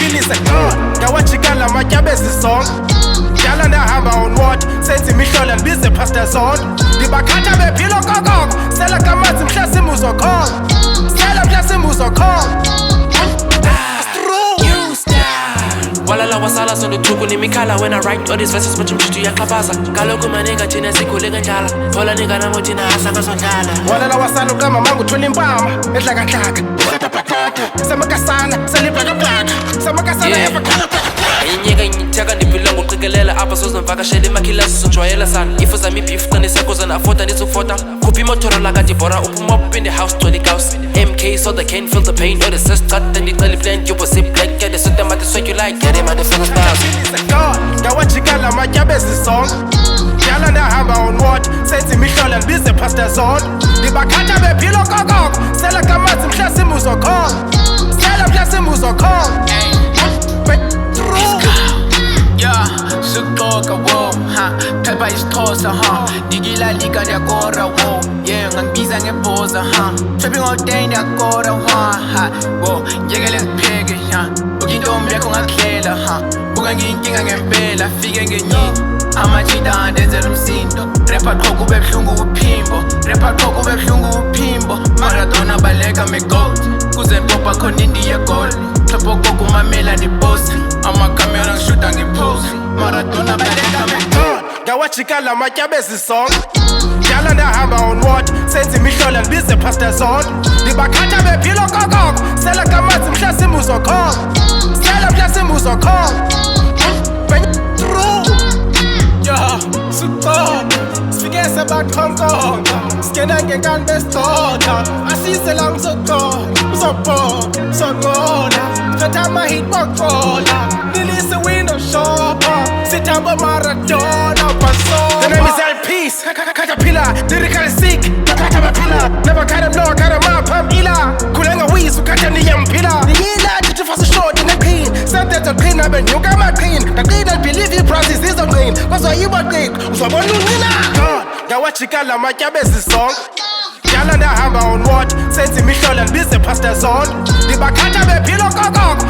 Philise ngawajikala matyabezi zonke Dala ndahamba on what senze imihlola ndibize Pastor Zone Ndibakhatha bephilo kokoko Sela kamanzi mhla simuzo khona Sela mhla simuzo khona Walala wasala sondutuku nimikhala when I write all these verses but mshitu yakabaza Kaloku manenga thina sikhule kanjala Thola ninga namo thina asanga sondlala Walala wasala kama mangu thula impama edlakahlaka Ukhatapakhatha samakasana salibhakablaka Samakasana yabakhala Inyeka inyithaka ndiphila ngoqikelela apha sozomvakashela imakhilasi sonjwayela sana Ifu zami beef qinise kuze nafota ndizofota Khuphi imotoro laka Dibora uphuma up in the house Tony Gauss MK so they can't feel the pain No the sis cut and ndicela plan you was it black Get the suit them at the sweat you like Get him at the fucking stars ngawajikala matyabezi zonke Dala ndahamba on what senze imihlola ndibize Pastor Zone Ndibakhatha bephilo kokoko Sela kamanzi mhla simuzo khona Sela mhla simuzo khona Suxoka, wow, ha, phepha isixhosa, ha, dikila liga ndiyakora, wow, yeah, ngangibiza ngebhoza, ha, trapping all day ndiyakora, ha, wow, njekele ngipheke, ha, buka intombi yakho ngakudlela, ha, buka ngiyinkinga ngempela, fike ngenyini, amajita ndenzela umsindo, rapper qho kube buhlungu uphimbo, rapper qho kube buhlungu uphimbo, Maradona baleka me-gold, kuze ndibopha khona indiya gold, xhepho koko umamela ndiposi, amakamera ngishuta ngipose, Maradona baleka me-gold. ngawajikala matyabezi zonke Dala ndahamba on what senze imihlola ndibize Pastor Zone Ndibakhatha bephilo kokoko Sela kamanzi mhla simuzo khona Sela mhla simuzo khona Suxoka sifike sebakhonkonga Sikena ngenkani besixoxa Asise la ngizokhona Uzobhoka, uzonqola Phetha ama-hit bokufola Nilise window shopper Sithamba Maradona Basola The name is L-Peace Caterpillar Lyrically sick Bakhatha baphila Never cut him, no, I cut him up I'm ila Khule ngawizi ukhatha niyamphila Niyila ndithi fasa short neqhini Sentetho qhini abenyuka amaqhini Ndaqina ndibelieve i-process izonqini Kwazwa yiboqini uzobona unqina ngawajikala matyabezi zonke Dala ndahamba on what senze imihlola ndibize Pastor Zone Ndibakhatha bephilo kokoko